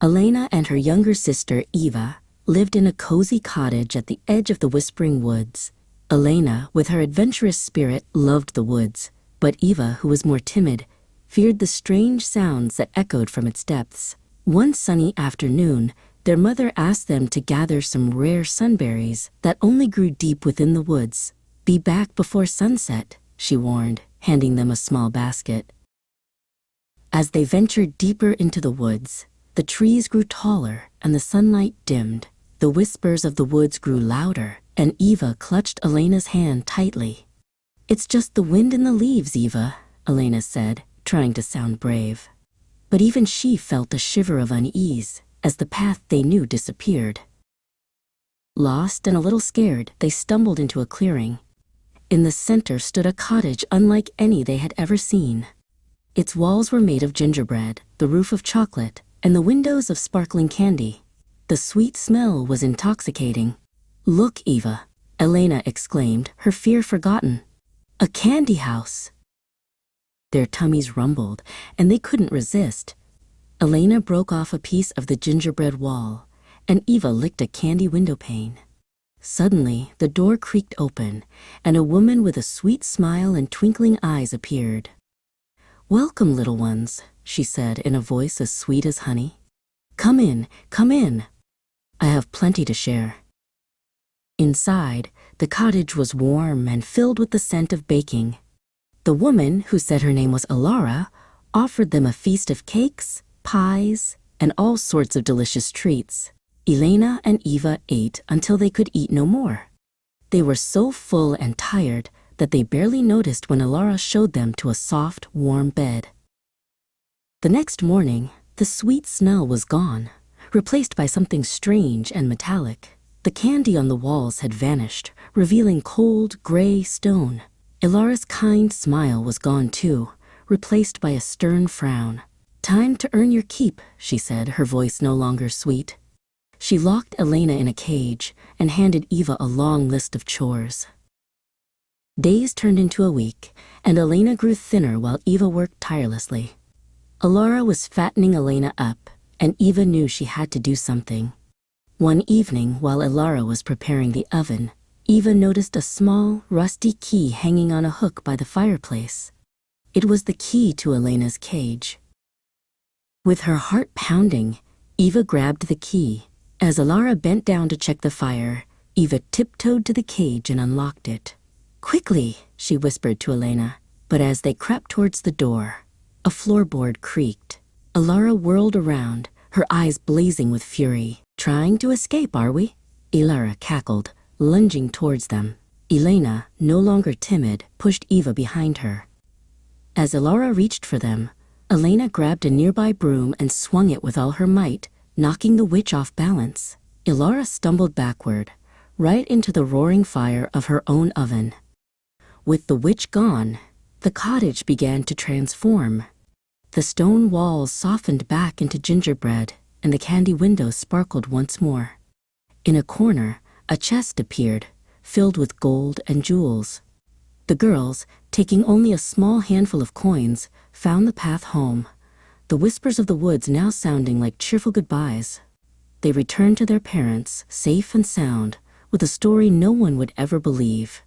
Elena and her younger sister, Eva, lived in a cozy cottage at the edge of the Whispering Woods. Elena, with her adventurous spirit, loved the woods, but Eva, who was more timid, feared the strange sounds that echoed from its depths. One sunny afternoon, their mother asked them to gather some rare sunberries that only grew deep within the woods. "Be back before sunset," she warned, handing them a small basket. As they ventured deeper into the woods, the trees grew taller and the sunlight dimmed. The whispers of the woods grew louder, and Eva clutched Elena's hand tightly. "It's just the wind in the leaves, Eva," Elena said, trying to sound brave. But even she felt a shiver of unease as the path they knew disappeared. Lost and a little scared, they stumbled into a clearing. In the center stood a cottage unlike any they had ever seen. Its walls were made of gingerbread, the roof of chocolate, and the windows of sparkling candy. The sweet smell was intoxicating. "Look, Eva," Elena exclaimed, her fear forgotten. "A candy house!" Their tummies rumbled, and they couldn't resist. Elena broke off a piece of the gingerbread wall, and Eva licked a candy window pane. Suddenly, the door creaked open, and a woman with a sweet smile and twinkling eyes appeared. "Welcome, little ones," she said in a voice as sweet as honey. Come in, come in. I have plenty to share." Inside, the cottage was warm and filled with the scent of baking. The woman, who said her name was Alara, offered them a feast of cakes, pies, and all sorts of delicious treats. Elena and Eva ate until they could eat no more. They were so full and tired that they barely noticed when Alara showed them to a soft, warm bed. The next morning, the sweet smell was gone, replaced by something strange and metallic. The candy on the walls had vanished, revealing cold, gray stone. Ilara's kind smile was gone too, replaced by a stern frown. "Time to earn your keep," she said, her voice no longer sweet. She locked Elena in a cage and handed Eva a long list of chores. Days turned into a week, and Elena grew thinner while Eva worked tirelessly. Alara was fattening Elena up, and Eva knew she had to do something. One evening, while Alara was preparing the oven, Eva noticed a small, rusty key hanging on a hook by the fireplace. It was the key to Elena's cage. With her heart pounding, Eva grabbed the key. As Alara bent down to check the fire, Eva tiptoed to the cage and unlocked it. "Quickly," she whispered to Elena, but as they crept towards the door, a floorboard creaked. Alara whirled around, her eyes blazing with fury. "Trying to escape, are we?" Alara cackled, lunging towards them. Elena, no longer timid, pushed Eva behind her. As Alara reached for them, Elena grabbed a nearby broom and swung it with all her might, knocking the witch off balance. Alara stumbled backward, right into the roaring fire of her own oven. With the witch gone, the cottage began to transform. The stone walls softened back into gingerbread, and the candy windows sparkled once more. In a corner, a chest appeared, filled with gold and jewels. The girls, taking only a small handful of coins, found the path home, the whispers of the woods now sounding like cheerful goodbyes. They returned to their parents, safe and sound, with a story no one would ever believe.